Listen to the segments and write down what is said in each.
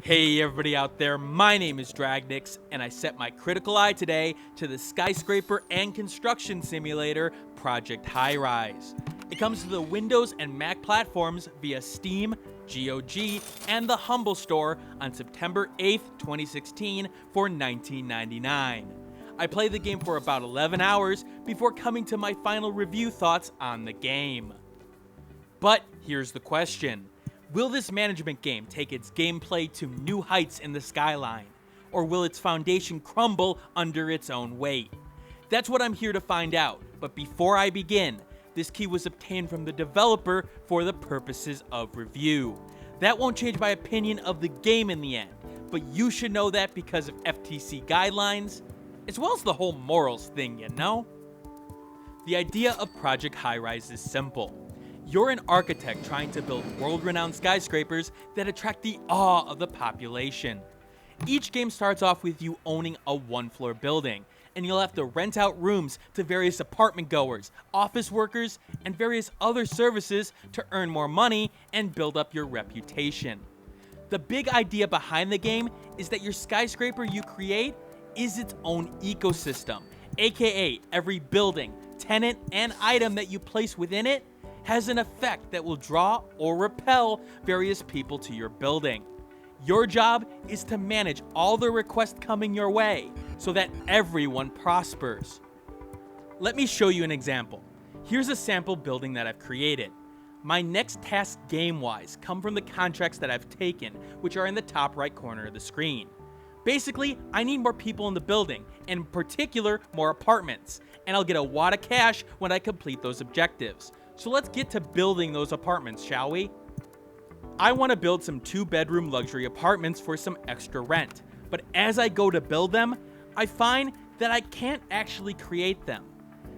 Hey everybody out there, my name is Dragnix, and I set my critical eye today to the skyscraper and construction simulator, Project Highrise. It comes to the Windows and Mac platforms via Steam, GOG, and the Humble Store on September 8th, 2016 for $19.99. I played the game for about 11 hours before coming to my final review thoughts on the game. But here's the question. Will this management game take its gameplay to new heights in the skyline? Or will its foundation crumble under its own weight? That's what I'm here to find out, but before I begin, this key was obtained from the developer for the purposes of review. That won't change my opinion of the game in the end, but you should know that because of FTC guidelines, as well as the whole morals thing, you know? The idea of Project Highrise is simple. You're an architect trying to build world-renowned skyscrapers that attract the awe of the population. Each game starts off with you owning a one-floor building, and you'll have to rent out rooms to various apartment goers, office workers, and various other services to earn more money and build up your reputation. The big idea behind the game is that your skyscraper you create is its own ecosystem, aka every building, tenant, and item that you place within it has an effect that will draw or repel various people to your building. Your job is to manage all the requests coming your way so that everyone prospers. Let me show you an example. Here's a sample building that I've created. My next tasks game-wise come from the contracts that I've taken, which are in the top right corner of the screen. Basically, I need more people in the building, and in particular, more apartments, and I'll get a wad of cash when I complete those objectives. So let's get to building those apartments, shall we? I want to build some 2-bedroom luxury apartments for some extra rent, but as I go to build them, I find that I can't actually create them.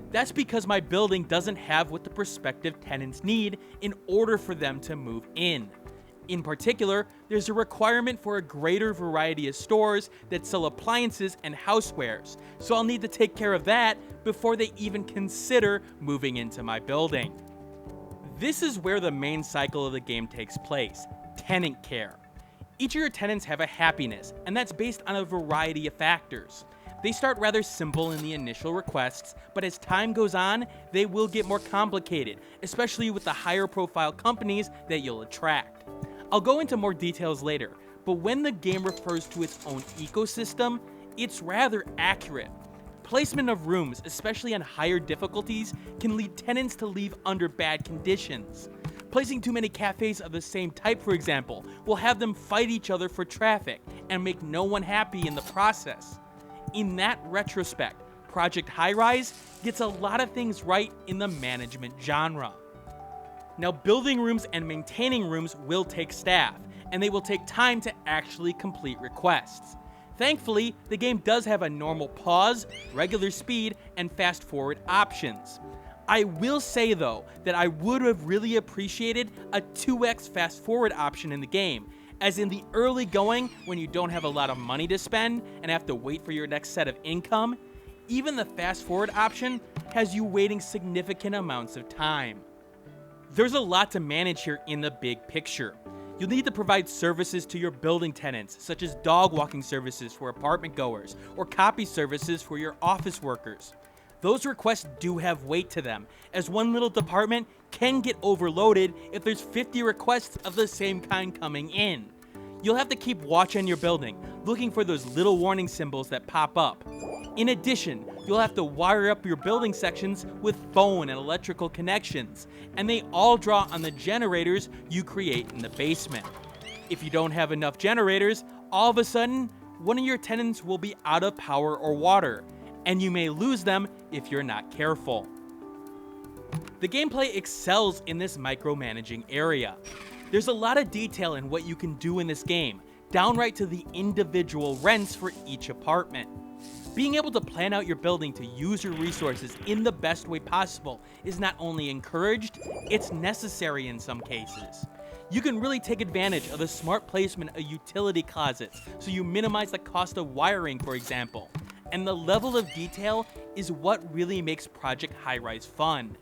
That's because my building doesn't have what the prospective tenants need in order for them to move in. In particular, there's a requirement for a greater variety of stores that sell appliances and housewares, so I'll need to take care of that before they even consider moving into my building. This is where the main cycle of the game takes place, Tenant Care. Each of your tenants have a happiness, and that's based on a variety of factors. They start rather simple in the initial requests, but as time goes on, they will get more complicated, especially with the higher profile companies that you'll attract. I'll go into more details later, but when the game refers to its own ecosystem, it's rather accurate. Placement of rooms, especially on higher difficulties, can lead tenants to leave under bad conditions. Placing too many cafes of the same type, for example, will have them fight each other for traffic and make no one happy in the process. In that retrospect, Project Highrise gets a lot of things right in the management genre. Now, building rooms and maintaining rooms will take staff, and they will take time to actually complete requests. Thankfully, the game does have a normal pause, regular speed, and fast forward options. I will say though, that I would have really appreciated a 2x fast forward option in the game, as in the early going when you don't have a lot of money to spend and have to wait for your next set of income, even the fast forward option has you waiting significant amounts of time. There's a lot to manage here in the big picture. You'll need to provide services to your building tenants, such as dog walking services for apartment goers, or copy services for your office workers. Those requests do have weight to them, as one little department can get overloaded if there's 50 requests of the same kind coming in. You'll have to keep watch on your building, looking for those little warning symbols that pop up. In addition, you'll have to wire up your building sections with phone and electrical connections, and they all draw on the generators you create in the basement. If you don't have enough generators, all of a sudden, one of your tenants will be out of power or water, and you may lose them if you're not careful. The gameplay excels in this micromanaging area. There's a lot of detail in what you can do in this game, downright to the individual rents for each apartment. Being able to plan out your building to use your resources in the best way possible is not only encouraged, it's necessary in some cases. You can really take advantage of the smart placement of utility closets so you minimize the cost of wiring, for example. And the level of detail is what really makes Project Highrise fun.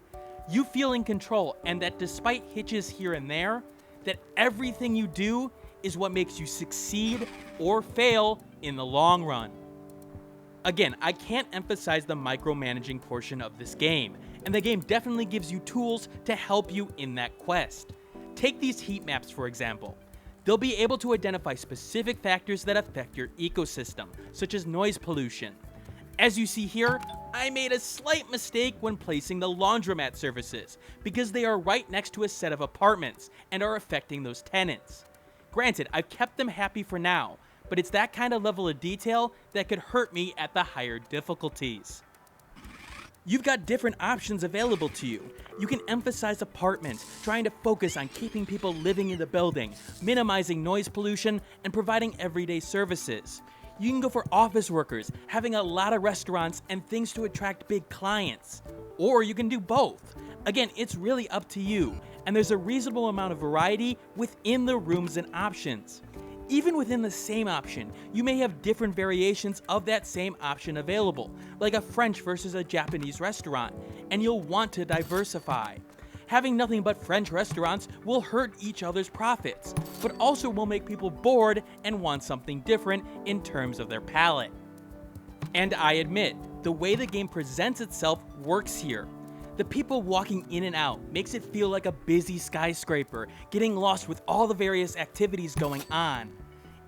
You feel in control, and that despite hitches here and there, that everything you do is what makes you succeed or fail in the long run. Again, I can't emphasize the micromanaging portion of this game, and the game definitely gives you tools to help you in that quest. Take these heat maps for example. They'll be able to identify specific factors that affect your ecosystem, such as noise pollution. As you see here, I made a slight mistake when placing the laundromat services, because they are right next to a set of apartments and are affecting those tenants. Granted, I've kept them happy for now, but it's that kind of level of detail that could hurt me at the higher difficulties. You've got different options available to you. You can emphasize apartments, trying to focus on keeping people living in the building, minimizing noise pollution, and providing everyday services. You can go for office workers, having a lot of restaurants and things to attract big clients. Or you can do both. Again, it's really up to you, and there's a reasonable amount of variety within the rooms and options. Even within the same option, you may have different variations of that same option available, like a French versus a Japanese restaurant, and you'll want to diversify. Having nothing but French restaurants will hurt each other's profits, but also will make people bored and want something different in terms of their palate. And I admit, the way the game presents itself works here. The people walking in and out makes it feel like a busy skyscraper, getting lost with all the various activities going on.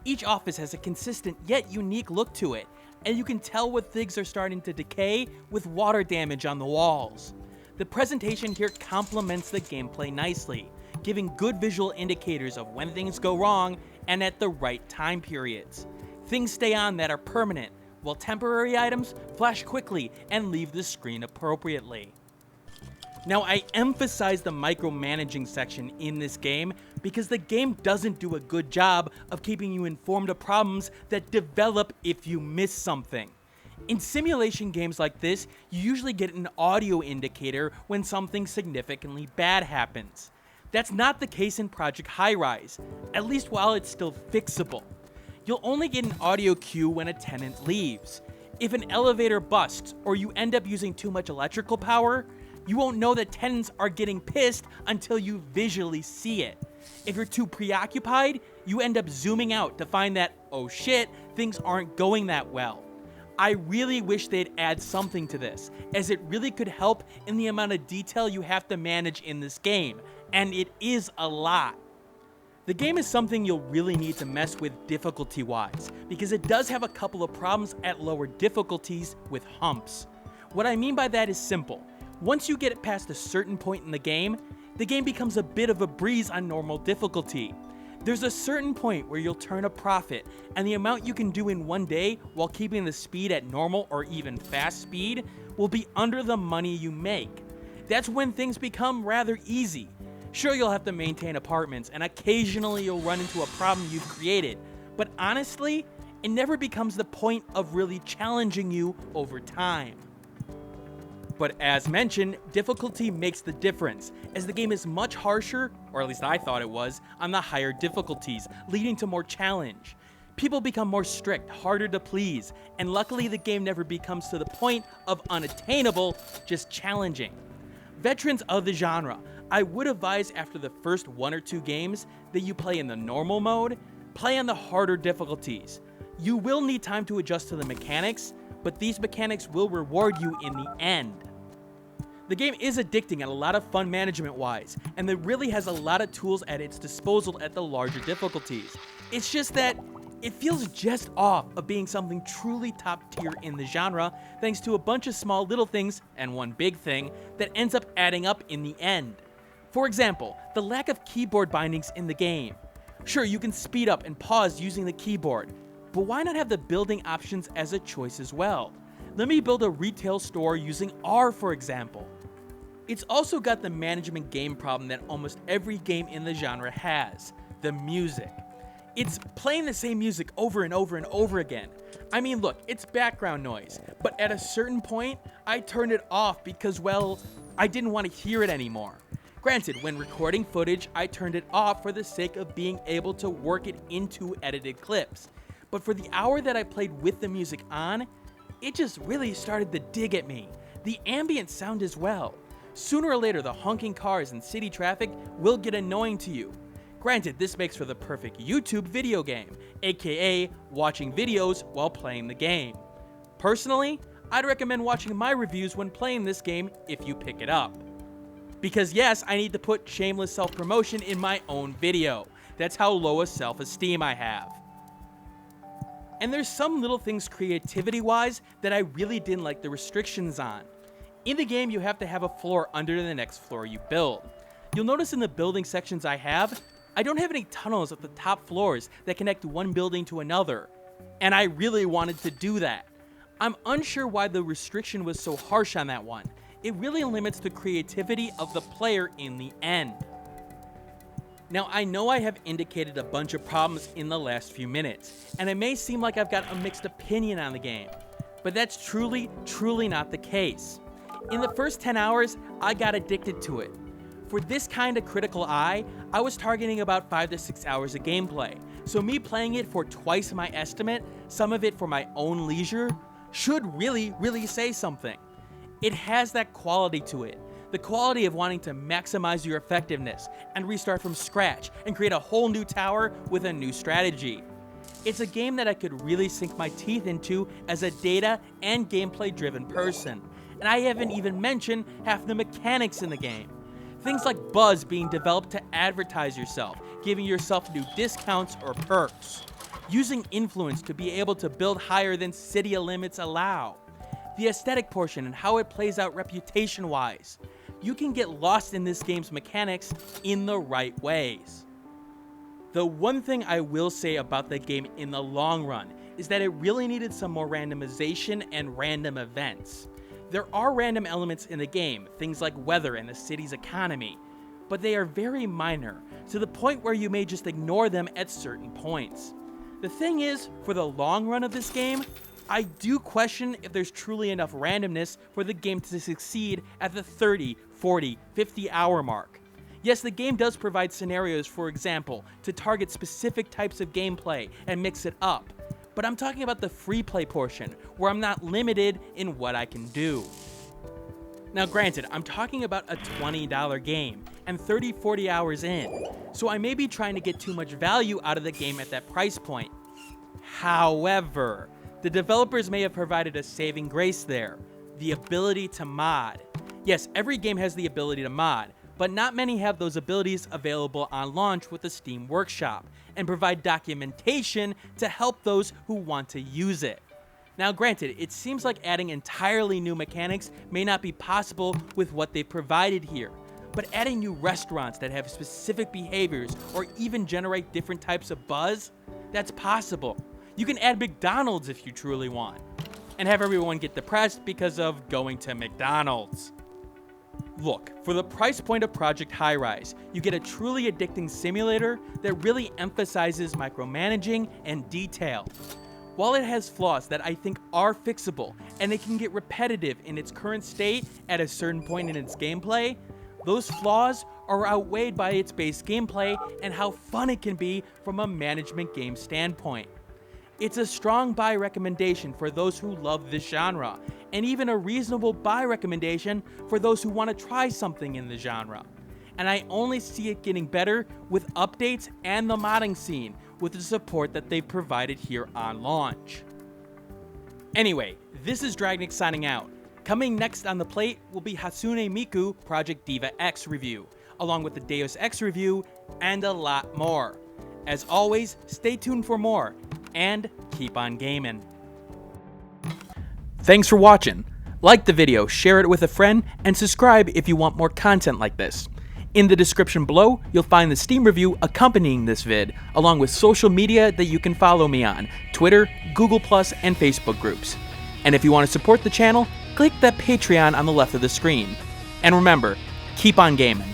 Each office has a consistent yet unique look to it, and you can tell when things are starting to decay with water damage on the walls. The presentation here complements the gameplay nicely, giving good visual indicators of when things go wrong and at the right time periods. Things stay on that are permanent, while temporary items flash quickly and leave the screen appropriately. Now, I emphasize the micromanaging section in this game because the game doesn't do a good job of keeping you informed of problems that develop if you miss something. In simulation games like this, you usually get an audio indicator when something significantly bad happens. That's not the case in Project Highrise, at least while it's still fixable. You'll only get an audio cue when a tenant leaves. If an elevator busts or you end up using too much electrical power, you won't know that tenants are getting pissed until you visually see it. If you're too preoccupied, you end up zooming out to find that, oh shit, things aren't going that well. I really wish they'd add something to this, as it really could help in the amount of detail you have to manage in this game, and it is a lot. The game is something you'll really need to mess with difficulty-wise, because it does have a couple of problems at lower difficulties with humps. What I mean by that is simple. Once you get it past a certain point in the game becomes a bit of a breeze on normal difficulty. There's a certain point where you'll turn a profit, and the amount you can do in one day while keeping the speed at normal or even fast speed will be under the money you make. That's when things become rather easy. Sure, you'll have to maintain apartments, and occasionally you'll run into a problem you've created, but honestly, it never becomes the point of really challenging you over time. But as mentioned, difficulty makes the difference, as the game is much harsher, or at least I thought it was, on the higher difficulties, leading to more challenge. People become more strict, harder to please, and luckily the game never becomes to the point of unattainable, just challenging. Veterans of the genre, I would advise after the first 1 or 2 games that you play in the normal mode, play on the harder difficulties. You will need time to adjust to the mechanics, but these mechanics will reward you in the end. The game is addicting and a lot of fun management-wise, and it really has a lot of tools at its disposal at the larger difficulties. It's just that it feels just off of being something truly top tier in the genre, thanks to a bunch of small little things, and one big thing, that ends up adding up in the end. For example, the lack of keyboard bindings in the game. Sure, you can speed up and pause using the keyboard, but why not have the building options as a choice as well? Let me build a retail store using R, for example. It's also got the management game problem that almost every game in the genre has, the music. It's playing the same music over and over and over again. I mean, look, it's background noise, but at a certain point, I turned it off because, well, I didn't want to hear it anymore. Granted, when recording footage, I turned it off for the sake of being able to work it into edited clips. But for the hour that I played with the music on, it just really started to dig at me. The ambient sound as well. Sooner or later, the honking cars and city traffic will get annoying to you. Granted, this makes for the perfect YouTube video game, aka watching videos while playing the game. Personally, I'd recommend watching my reviews when playing this game if you pick it up. Because yes, I need to put shameless self-promotion in my own video. That's how low a self-esteem I have. And there's some little things creativity-wise that I really didn't like the restrictions on. In the game, you have to have a floor under the next floor you build. You'll notice in the building sections I don't have any tunnels at the top floors that connect one building to another. And I really wanted to do that. I'm unsure why the restriction was so harsh on that one. It really limits the creativity of the player in the end. Now, I know I have indicated a bunch of problems in the last few minutes, and it may seem like I've got a mixed opinion on the game, but that's truly not the case. In the first 10 hours, I got addicted to it. For this kind of critical eye, I was targeting about 5 to 6 hours of gameplay, so me playing it for twice my estimate, some of it for my own leisure, should really say something. It has that quality to it. The quality of wanting to maximize your effectiveness and restart from scratch and create a whole new tower with a new strategy. It's a game that I could really sink my teeth into as a data and gameplay driven person. And I haven't even mentioned half the mechanics in the game. Things like buzz being developed to advertise yourself, giving yourself new discounts or perks. Using influence to be able to build higher than city limits allow. The aesthetic portion and how it plays out reputation-wise. You can get lost in this game's mechanics in the right ways. The one thing I will say about the game in the long run is that it really needed some more randomization and random events. There are random elements in the game, things like weather and the city's economy, but they are very minor, to the point where you may just ignore them at certain points. The thing is, for the long run of this game, I do question if there's truly enough randomness for the game to succeed at the 30, 40, 50 hour mark. Yes, the game does provide scenarios, for example, to target specific types of gameplay and mix it up, but I'm talking about the free play portion, where I'm not limited in what I can do. Now granted, I'm talking about a $20 game, and 30-40 hours in, so I may be trying to get too much value out of the game at that price point. However, the developers may have provided a saving grace there, the ability to mod. Yes, every game has the ability to mod, but not many have those abilities available on launch with the Steam Workshop, and provide documentation to help those who want to use it. Now granted, it seems like adding entirely new mechanics may not be possible with what they've provided here, but adding new restaurants that have specific behaviors or even generate different types of buzz, that's possible. You can add McDonald's if you truly want, and have everyone get depressed because of going to McDonald's. Look, for the price point of Project Highrise, you get a truly addicting simulator that really emphasizes micromanaging and detail. While it has flaws that I think are fixable, and it can get repetitive in its current state at a certain point in its gameplay, those flaws are outweighed by its base gameplay and how fun it can be from a management game standpoint. It's a strong buy recommendation for those who love this genre, and even a reasonable buy recommendation for those who want to try something in the genre. And I only see it getting better with updates and the modding scene, with the support that they've provided here on launch. Anyway, this is Dragnix signing out. Coming next on the plate will be Hatsune Miku Project Diva X review, along with the Deus Ex review, and a lot more. As always, stay tuned for more, and keep on gaming. Thanks for watching. Like the video, share it with a friend, and subscribe if you want more content like this. In the description below, you'll find the Steam review accompanying this vid, along with social media that you can follow me on, Twitter, Google+, and Facebook groups. And if you want to support the channel, click that Patreon on the left of the screen. And remember, keep on gaming.